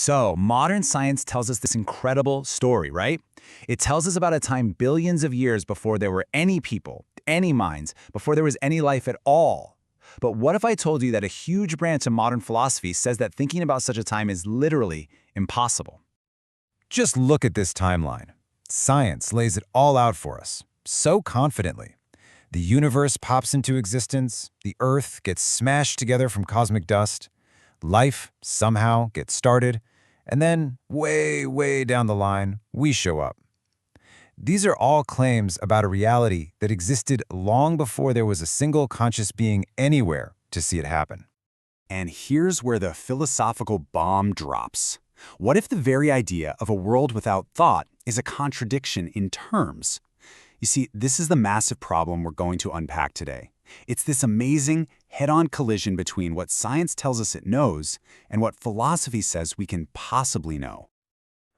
So, modern science tells us this incredible story, right? It tells us about a time billions of years before there were any people, any minds, before there was any life at all. But what if I told you that a huge branch of modern philosophy says that thinking about such a time is literally impossible? Just look at this timeline. Science lays it all out for us, so confidently. The universe pops into existence, the Earth gets smashed together from cosmic dust, life somehow gets started, and then, way down the line, we show up. These are all claims about a reality that existed long before there was a single conscious being anywhere to see it happen. And here's where the philosophical bomb drops. What if the very idea of a world without thought is a contradiction in terms? You see, this is the massive problem we're going to unpack today. It's this amazing, head-on collision between what science tells us it knows and what philosophy says we can possibly know.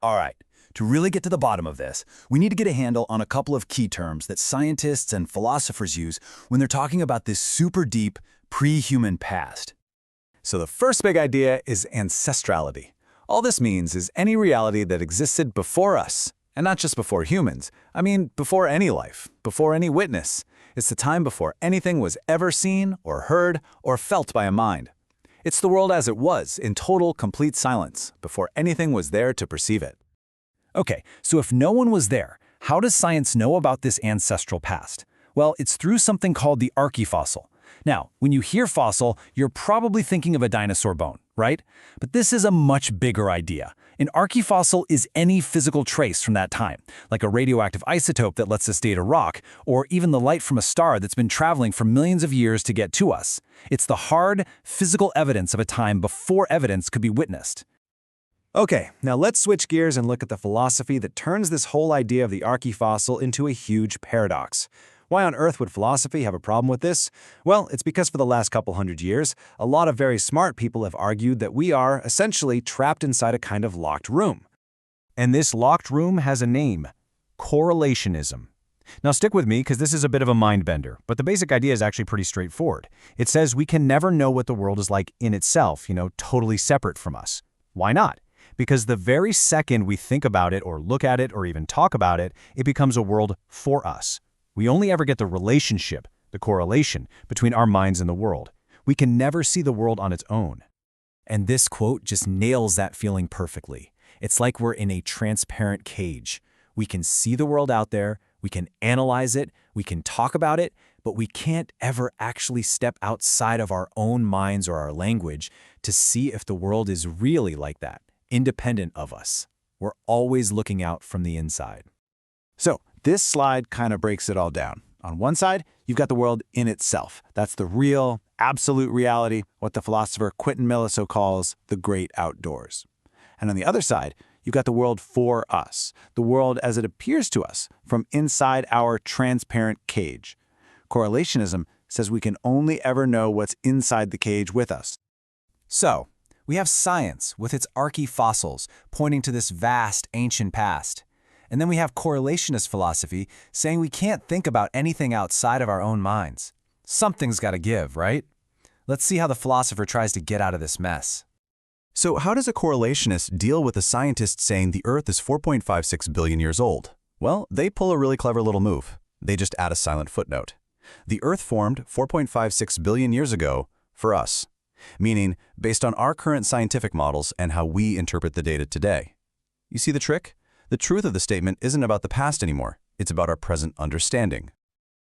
All right, to really get to the bottom of this, we need to get a handle on a couple of key terms that scientists and philosophers use when they're talking about this super deep, pre-human past. So the first big idea is ancestrality. All this means is any reality that existed before us, and not just before humans. I mean, before any life, before any witness. It's the time before anything was ever seen or heard or felt by a mind. It's the world as it was, in total, complete silence, before anything was there to perceive it. Okay, so if no one was there, how does science know about this ancestral past? Well, it's through something called the archaefossil. Now, when you hear fossil, you're probably thinking of a dinosaur bone, right? But this is a much bigger idea. An archaefossil is any physical trace from that time, like a radioactive isotope that lets us date a rock, or even the light from a star that's been traveling for millions of years to get to us. It's the hard, physical evidence of a time before evidence could be witnessed. Okay, now let's switch gears and look at the philosophy that turns this whole idea of the archaefossil into a huge paradox. Why on earth would philosophy have a problem with this? Well, it's because for the last couple hundred years, a lot of very smart people have argued that we are, essentially, trapped inside a kind of locked room. And this locked room has a name: correlationism. Now stick with me, because this is a bit of a mind-bender, but the basic idea is actually pretty straightforward. It says we can never know what the world is like in itself, totally separate from us. Why not? Because the very second we think about it or look at it or even talk about it, it becomes a world for us. We only ever get the relationship, the correlation, between our minds and the world. We can never see the world on its own. And this quote just nails that feeling perfectly. It's like we're in a transparent cage. We can see the world out there, we can analyze it, we can talk about it, but we can't ever actually step outside of our own minds or our language to see if the world is really like that, independent of us. We're always looking out from the inside. So, this slide kind of breaks it all down. On one side, you've got the world in itself. That's the real, absolute reality, what the philosopher Quentin Meillassoux calls the great outdoors. And on the other side, you've got the world for us, the world as it appears to us from inside our transparent cage. Correlationism says we can only ever know what's inside the cage with us. So, we have science with its archaefossils pointing to this vast, ancient past. And then we have correlationist philosophy saying we can't think about anything outside of our own minds. Something's got to give, right? Let's see how the philosopher tries to get out of this mess. So how does a correlationist deal with a scientist saying the Earth is 4.56 billion years old? Well, they pull a really clever little move. They just add a silent footnote. The Earth formed 4.56 billion years ago for us, meaning based on our current scientific models and how we interpret the data today. You see the trick? The truth of the statement isn't about the past anymore. It's about our present understanding.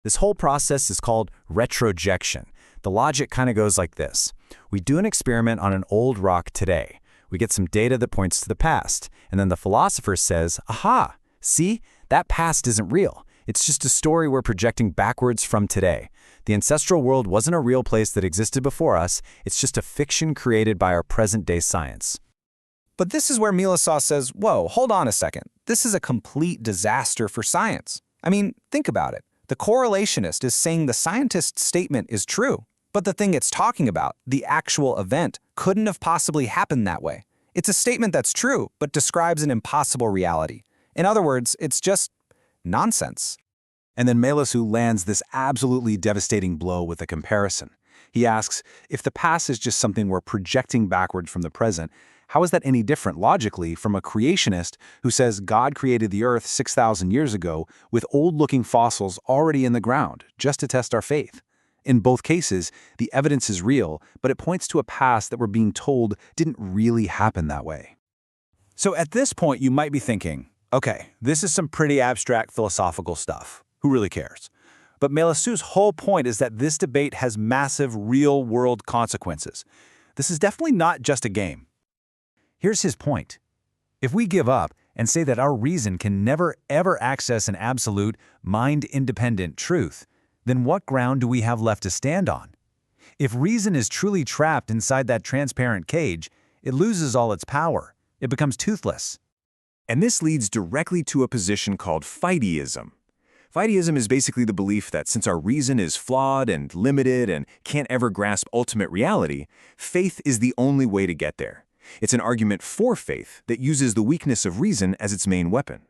This whole process is called retrojection. The logic kind of goes like this. We do an experiment on an old rock today. We get some data that points to the past, and then the philosopher says, aha, see, that past isn't real. It's just a story we're projecting backwards from today. The ancestral world wasn't a real place that existed before us. It's just a fiction created by our present-day science. But this is where Meillassoux says, whoa, hold on a second. This is a complete disaster for science. I mean, think about it. The correlationist is saying the scientist's statement is true, but the thing it's talking about, the actual event, couldn't have possibly happened that way. It's a statement that's true, but describes an impossible reality. In other words, it's just nonsense. And then Meillassoux lands this absolutely devastating blow with a comparison. He asks, if the past is just something we're projecting backward from the present, How is that any different logically from a creationist who says God created the Earth 6,000 years ago with old-looking fossils already in the ground, just to test our faith? In both cases, the evidence is real, but it points to a past that we're being told didn't really happen that way. So at this point, you might be thinking, okay, this is some pretty abstract philosophical stuff. Who really cares? But Meillassoux' whole point is that this debate has massive real-world consequences. This is definitely not just a game. Here's his point. If we give up and say that our reason can never ever access an absolute, mind-independent truth, then what ground do we have left to stand on? If reason is truly trapped inside that transparent cage, it loses all its power. It becomes toothless. And this leads directly to a position called fightyism. Fightyism is basically the belief that since our reason is flawed and limited and can't ever grasp ultimate reality, faith is the only way to get there. It's an argument for faith that uses the weakness of reason as its main weapon.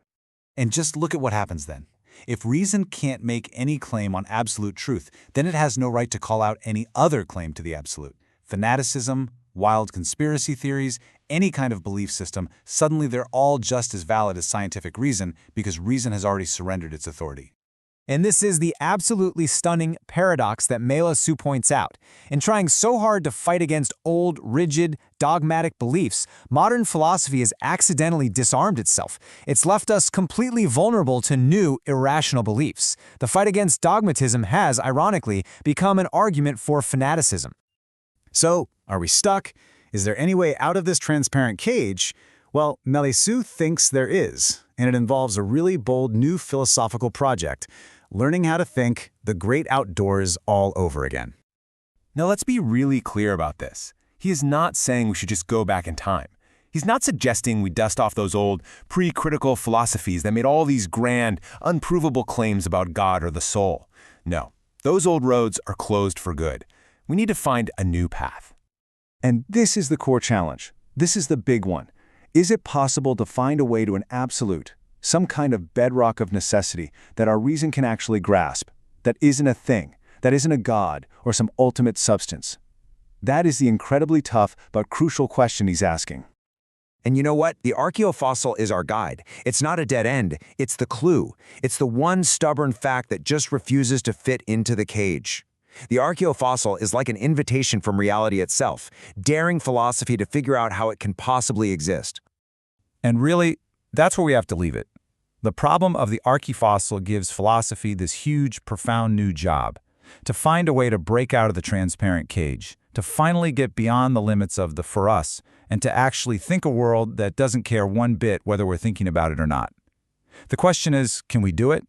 And just look at what happens then. If reason can't make any claim on absolute truth, then it has no right to call out any other claim to the absolute. Fanaticism, wild conspiracy theories, any kind of belief system, suddenly they're all just as valid as scientific reason because reason has already surrendered its authority. And this is the absolutely stunning paradox that Meillassoux points out. In trying so hard to fight against old, rigid, dogmatic beliefs, modern philosophy has accidentally disarmed itself. It's left us completely vulnerable to new, irrational beliefs. The fight against dogmatism has, ironically, become an argument for fanaticism. So, are we stuck? Is there any way out of this transparent cage? Well, Meillassoux thinks there is, and it involves a really bold new philosophical project, learning how to think the great outdoors all over again. Now let's be really clear about this. He is not saying we should just go back in time. He's not suggesting we dust off those old, pre-critical philosophies that made all these grand, unprovable claims about God or the soul. No, those old roads are closed for good. We need to find a new path. And this is the core challenge. This is the big one. Is it possible to find a way to an absolute, some kind of bedrock of necessity that our reason can actually grasp, that isn't a thing, that isn't a god or some ultimate substance? That is the incredibly tough but crucial question he's asking. And you know what? The archaeofossil is our guide. It's not a dead end. It's the clue. It's the one stubborn fact that just refuses to fit into the cage. The archaeofossil is like an invitation from reality itself, daring philosophy to figure out how it can possibly exist. And really, that's where we have to leave it. The problem of the archaeofossil gives philosophy this huge, profound new job: to find a way to break out of the transparent cage, to finally get beyond the limits of the for us, and to actually think a world that doesn't care one bit whether we're thinking about it or not. The question is, can we do it?